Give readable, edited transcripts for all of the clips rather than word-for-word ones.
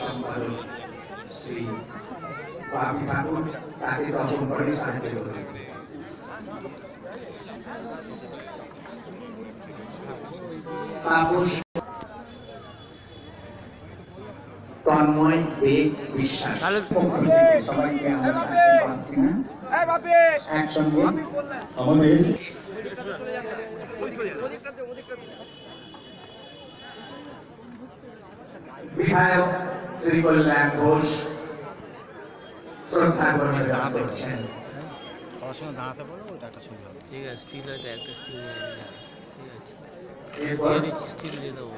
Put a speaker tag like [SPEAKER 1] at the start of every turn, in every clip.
[SPEAKER 1] সম্পাদক শ্রী বাপি ঠাকুর তাকে তখন করে সাহায্য করে। তাপস তন্ময় দেব বিশ্বাস সবাইকে আমরা ডাকতে পারছি না একসঙ্গে আমাদের বিধায়ক শ্রী কল্যাণ ঘোষ শ্রদ্ধা করছেন।
[SPEAKER 2] ঠিক আছে, স্টিল হয়তো একটা স্টিল ঠিক আছে, স্টিল দিয়ে দেবো।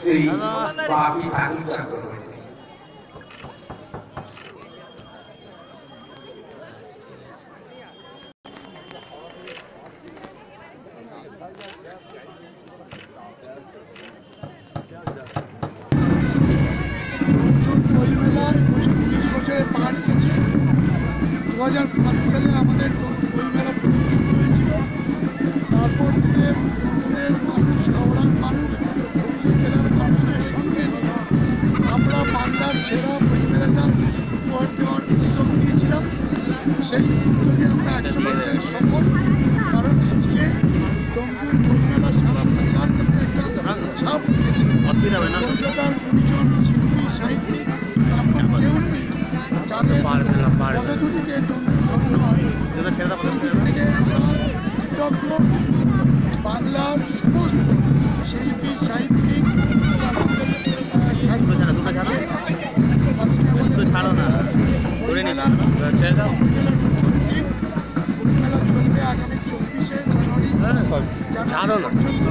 [SPEAKER 1] শ্রী বাপি ঠাকুর চক্রবর্তী
[SPEAKER 3] পা রেখেছে। 2005 সালে আমাদের বই মেলা প্রথম শুরু হয়েছিল। তারপর থেকে রংপুরের মানুষ, হাওড়ার মানুষ, হুগলি জেলার মানুষকে সঙ্গে নিয়ে আমরা বাংলার সেরা বই মেলাটা উপহার দেওয়ার উদ্যোগ নিয়েছিলাম। সেই উদ্যোগে আমরা 100% সফল, কারণ আজকে ডোমজুর বই মেলা সারা বাংলার ক্ষেত্রে একটা ছাপ দিয়েছে। কলকাতার 20 জন শিল্পী, সাহিত্যিক এমন কেউ নেই যাদের পদধূলিতে ধন্য হয়নি। দিক থেকে আমরা কৃতজ্ঞ। বাংলার সমস্ত শিল্পী, সাহিত্যিক আজকে আমাদের বই মেলা চলবে আগামী 24শে জানুয়ারি পর্যন্ত।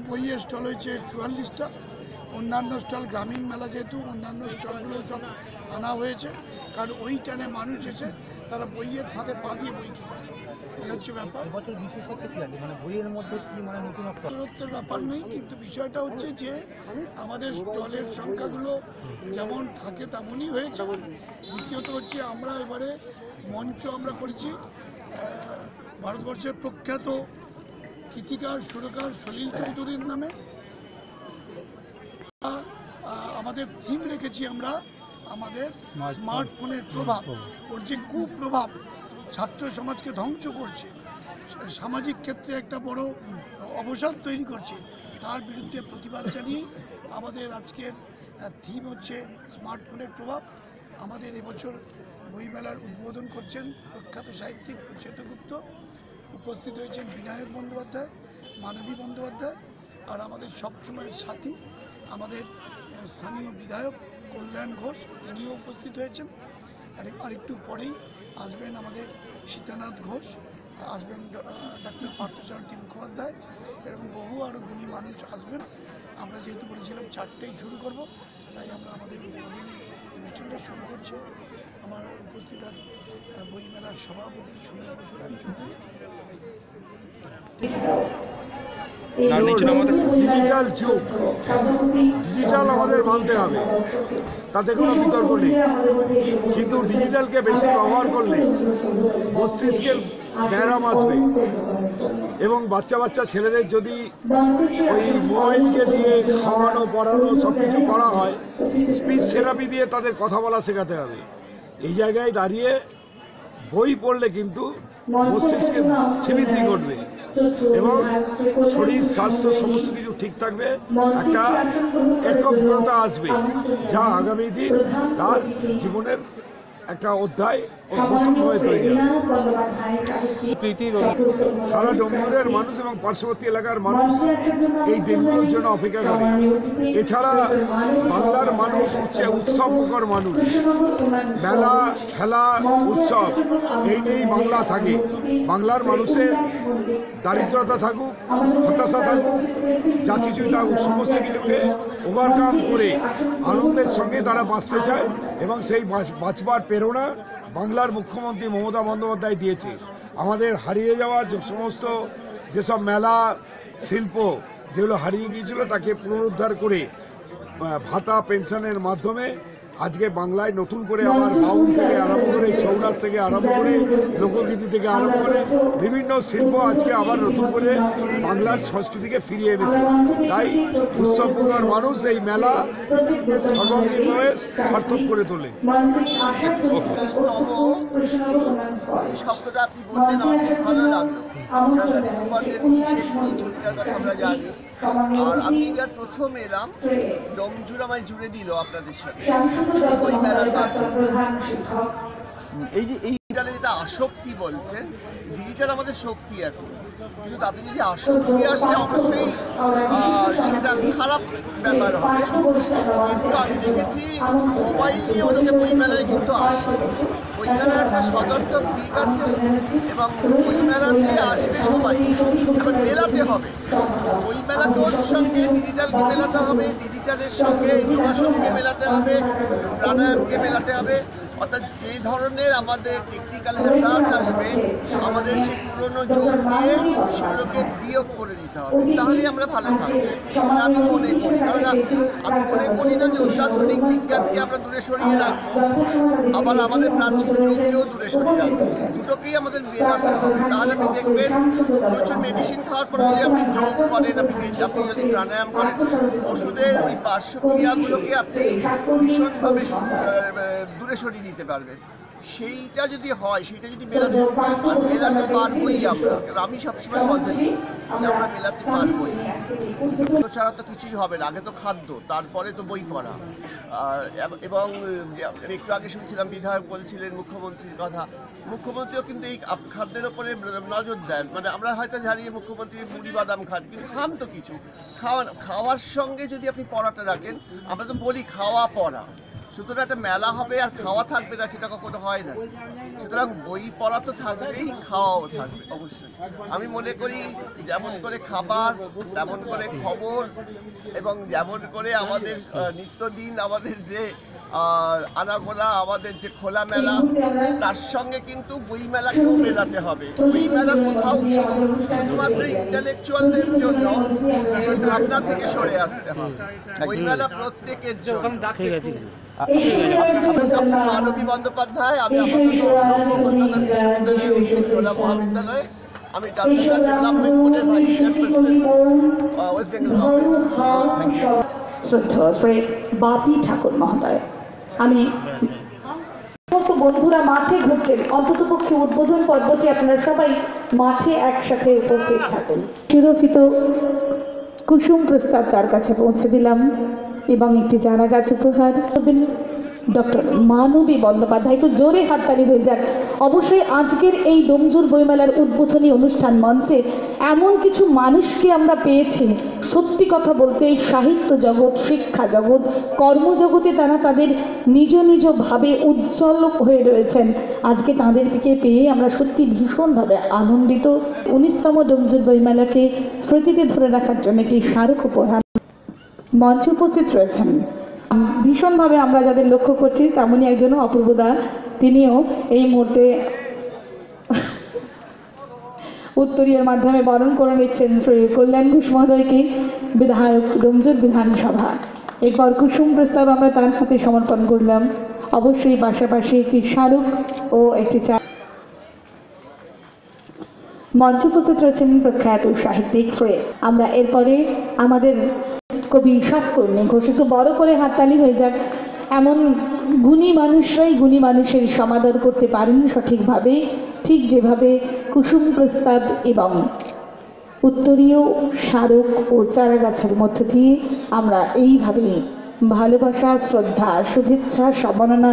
[SPEAKER 3] বইয়ের স্টল হয়েছে 44টা। অন্যান্য স্টল, গ্রামীণ মেলা যেহেতু অন্যান্য স্টলগুলো সব আনা হয়েছে, কারণ ওই টানে মানুষ এসে তারা বইয়ের ফাঁদে পা দিয়ে বই কিনবে। এই হচ্ছে ব্যাপার। নতুনত্বের ব্যাপার নেই, কিন্তু বিষয়টা হচ্ছে যে আমাদের স্টলের সংখ্যাগুলো যেমন থাকে তেমনই হয়েছে। দ্বিতীয়ত হচ্ছে আমরা এবারে মঞ্চ আমরা করেছি ভারতবর্ষের প্রখ্যাত গীতিকার, সুরকার সলিল চৌধুরীর নামে। আমাদের থিম রেখেছি আমরা আমাদের স্মার্টফোনের প্রভাব, ওর যে কুপ্রভাব ছাত্র সমাজকে ধ্বংস করছে, সামাজিক ক্ষেত্রে একটা বড় অবসাদ তৈরি করছে, তার বিরুদ্ধে প্রতিবাদ জানিয়ে আমাদের আজকের থিম হচ্ছে স্মার্টফোনের প্রভাব। আমাদের এবছর বইমেলার উদ্বোধন করছেন প্রখ্যাত সাহিত্যিক প্রচ্ছেদ গুপ্ত। উপস্থিত হয়েছেন বিনায়ক বন্দ্যোপাধ্যায়, মানবী বন্দ্যোপাধ্যায়, আর আমাদের সবসময়ের সাথী আমাদের স্থানীয় বিধায়ক কল্যাণ ঘোষ, তিনিও উপস্থিত হয়েছেন। আরেকটু পরেই আসবেন আমাদের সীতানাথ ঘোষ, আসবেন ডাক্তার পার্থসারথী মুখোপাধ্যায়, এরকম বহু আরও গুণী মানুষ আসবেন। আমরা যেহেতু বলেছিলাম 4টেই শুরু করব, তাই আমরা আমাদের উদ্বোধনী অনুষ্ঠানটা শুরু করছি। আমার উপস্থিত বইমেলার সভাপতি সুনয় বসু রায়চৌধুরী।
[SPEAKER 4] ডিজিটাল যুগ, ডিজিটাল আমাদের মানতে হবে, তাতে কোনো বিতর্ক নেই, কিন্তু ডিজিটালকে বেশি ব্যবহার করলে মস্তিষ্কের ব্যায়াম আসবে এবং বাচ্চা বাচ্চা ছেলেদের যদি ওই মোবাইলকে দিয়ে খাওয়ানো, পড়ানো সব কিছু করা হয়, স্পিচ থেরাপি দিয়ে তাদের কথা বলা শেখাতে হবে। এই জায়গায় দাঁড়িয়ে বই পড়লে কিন্তু মস্তিষ্কের স্মৃতি ঘটবে এবং শরীর স্বাস্থ্য সমস্ত কিছু ঠিক থাকবে, একটা একাগ্রতা আসবে, যা আগামী দিন তার জীবনের একটা অধ্যায় নতুনভাবে তৈরি হবে। সারা ডোমজুরের মানুষ এবং পার্শ্ববর্তী এলাকার মানুষ এই দিনগুলোর জন্য অপেক্ষা করে। এছাড়া বাংলার মানুষ হচ্ছে উৎসবমুখর মানুষ, মেলা, খেলা, উৎসব এই নিয়েই বাংলা থাকে। বাংলার মানুষের দারিদ্রতা থাকুক, হতাশা থাকুক, যা কিছুই থাকুক, সমস্ত কিছুকে ওভারকাম করে আনন্দের সঙ্গে তারা বাঁচতে চায় এবং সেই বাঁচবার প্রেরণা বাংলার মুখ্যমন্ত্রী মমতা বন্দ্যোপাধ্যায় দিয়েছে। আমাদের হারিয়ে যাওয়া সমস্ত যেসব মেলা, শিল্প যেগুলো হারিয়ে গিয়েছিল তাকে পুনরুদ্ধার করে ভাতা, পেনশনের মাধ্যমে আজকে বাংলায় নতুন করে আবার বাউল থেকে আরম্ভ করে ছৌনাচ থেকে আরম্ভ করে লোকগীতি থেকে আরম্ভ করে বিভিন্ন শিল্প আজকে আবার নতুন করে বাংলার সংস্কৃতিকে ফিরিয়ে এনেছে। তাই উৎসবমুখর মানুষ এই মেলা সর্বাঙ্গীনভাবে সার্থক করে তোলে।
[SPEAKER 5] এই শব্দটা আপনি বললেন আমার খুব ভালো লাগলো। ছবিটার কথা আমরা জানি, আর আমি এবার প্রথম এলাম, ডোমজুর আমায় জুড়ে দিল আপনাদের সাথে ওই মেলার মাধ্যমে। এই যে এই ডিজিটালে যেটা আসক্তি বলছেন, ডিজিটাল আমাদের শক্তি এখন, কিন্তু তাতে যদি আসক্তি আসে অবশ্যই সেটা খারাপ ব্যাপার হবে। কিন্তু আমি দেখেছি মোবাইল নিয়ে ওদেরকে বই মেলায় কিন্তু আসে, বই মেলার একটা সদর্থক দিক আছে এবং বই মেলাতে আসবে সবাই, এবার মেলাতে হবে। বই মেলাকে ওর সঙ্গে ডিজিটালকে মেলাতে হবে, ডিজিটালের সঙ্গে যোগাসনকে মেলাতে হবে, প্রাণায়ামকে মেলাতে হবে। অর্থাৎ যে ধরনের আমাদের টেকনিক্যাল হ্যান্ডাউট আসবে আমাদের সেই পুরনো যোগ দিয়ে সেগুলোকে বিয়োগ করে দিতে হবে, তাহলেই আমরা ভালো থাকবো। মানে আমি মনে করি, কারণ আমি মনে করি না যে অত্যাধুনিক বিজ্ঞানকে আমরা দূরে সরিয়ে রাখবো, আবার আমাদের প্রাচীন যোগকেও দূরে সরিয়ে রাখবো, দুটোকেই আমাদের মেলাতে হবে। তাহলে আপনি দেখবেন প্রচুর মেডিসিন খাওয়ার পরে যদি আপনি যোগ করেন, আপনি যদি প্রাণায়াম করেন, ওষুধের ওই পার্শ্বক্রিয়াগুলোকে আপনি ভীষণভাবে দূরে সরিয়ে দিতে পারবেন। সেইটা যদি হয়, সেইটা যদি মেলাতে পারবই আমরা, আমি সবসময় বলছি আমরা মেলাতে পারবই। এগুলো ছাড়া তো কিছুই হবে না, আগে তো খাদ্য, তারপরে তো বই পড়া। এবং একটু আগে শুনছিলাম বিধায়ক বলছিলেন মুখ্যমন্ত্রীর কথা, মুখ্যমন্ত্রীও কিন্তু এই খাদ্যের ওপরে নজর দেন। মানে আমরা হয়তো জানি মুখ্যমন্ত্রী মুড়ি বাদাম খান, কিন্তু খান তো কিছু, খাওয়ার সঙ্গে যদি আপনি পড়াটা রাখেন, আমরা তো বলি খাওয়া পড়া, সুতরাং একটা মেলা হবে আর খাওয়া থাকবে না, সেটা কখনো হয় না। সুতরাং বই পড়া তো থাকবেই, খাওয়াও থাকবে অবশ্যই। আমি মনে করি যেমন করে খাবার, তেমন করে খবর, এবং যেমন করে আমাদের নিত্যদিন আমাদের যে আনাগোনা, আমাদের যে খোলা মেলা, তার সঙ্গে কিন্তু বই মেলাকেও মেলাতে হবে। বই মেলা কোথাও শুধুমাত্র ইন্টালেকচুয়ালদের জন্য এই ভাবনা থেকে সরে আসতে হবে, বই মেলা প্রত্যেকের জন্য। মানবী বন্দ্যোপাধ্যায়, আমি মহাবিদ্যালয়ে আমি ট্রান্সফার ডেভেলপমেন্ট বোর্ডের ভাইস চেয়ারপারসন, ওয়েস্ট বেঙ্গল।
[SPEAKER 6] শ্রদ্ধা বাপি ঠাকুর মহোদয়, আমি সমস্ত বন্ধুরা মাঠে ঘুরছেন, অন্ততপক্ষে উদ্বোধন পর্বটি আপনারা সবাই মাঠে একসাথে উপস্থিত থাকুন। সুরক্ষিত কুসুম প্রস্তাব তার কাছে পৌঁছে দিলাম এবং একটি চারা গাছ উপহার ডক্টর মানবী বন্দ্যোপাধ্যায়। একটু জোরে হাততালি হয়ে যাক। অবশ্যই আজকের এই ডোমজুর বইমেলার উদ্বোধনী অনুষ্ঠান মঞ্চে এমন কিছু মানুষকে আমরা পেয়েছি, সত্যি কথা বলতে সাহিত্য জগৎ, শিক্ষা জগৎ, কর্মজগতে তারা তাদের নিজ নিজ ভাবে উজ্জ্বল হয়ে রয়েছেন। আজকে তাদেরকে পেয়ে আমরা সত্যি ভীষণভাবে আনন্দিত। 19তম ডোমজুর বইমেলাকে স্মৃতিতে ধরে রাখার জন্য একটি স্মারক উপহার মঞ্চে উপস্থিত রয়েছেন। ভীষণভাবে আমরা যাদের লক্ষ্য করছি তেমনই একজন অপূর্বদা, তিনিও এই মুহূর্তে উত্তরীয়ের মাধ্যমে বরণ করে নিচ্ছেন শ্রী কল্যাণ ঘোষ মহোদয়কে, বিধায়ক ডোমজুর বিধানসভা। এরপর কুসুম প্রস্তাব আমরা তার হাতে সমর্পণ করলাম। অবশ্যই পাশাপাশি একটি স্মারক ও একটি চা। মঞ্চ উপস্থিত রয়েছেন প্রখ্যাত সাহিত্যিক শ্রী। আমরা এরপরে আমাদের কবি সৎকর্ণী ঘোষ, একটু বড় করে হাততালি হয়ে যাক। এমন গুণী মানুষরাই গুণী মানুষের সমাদর করতে পারেন সঠিকভাবে, ঠিক যেভাবে কুসুম প্রস্তাব এবং উত্তরীয় স্মারক ও চারাগাছের মধ্য দিয়ে আমরা এইভাবে ভালোবাসা, শ্রদ্ধা, শুভেচ্ছা, সম্মাননা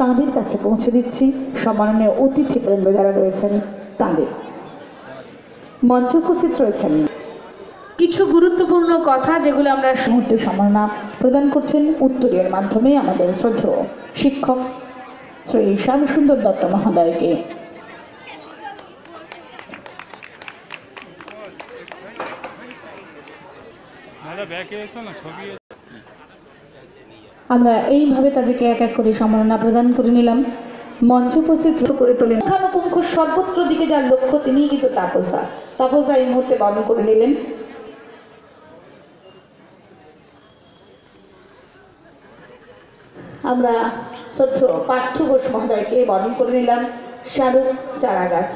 [SPEAKER 6] তাঁদের কাছে পৌঁছে দিচ্ছি। সম্মাননীয় অতিথিবৃন্দ যারা রয়েছেন তাঁদের মঞ্চে উপস্থিত রয়েছেন কিছু গুরুত্বপূর্ণ কথা, যেগুলো আমরা মুহূর্তে সম্মাননা প্রদান করছেন উত্তরীয়ের মাধ্যমে আমাদের শ্রদ্ধেয় শিক্ষক শ্রী শ্যামসুন্দর দত্ত মহোদয়কে। আমরা এইভাবে তাদেরকে এক এক করে সম্মাননা প্রদান করে নিলাম। মঞ্চ উপস্থিত করে তোলেন পুঙ্খানুপুঙ্খ সর্বত্র দিকে যার লক্ষ্য, তিনিই কিন্তু তাপসদা। তাপসদা এই মুহূর্তে বরণ করে নিলেন। আমরা শ্রদ্ধেয় পার্থ ঘোষ মহোদয়কে বরণ করে নিলাম শাহরুখ চারাগাছ।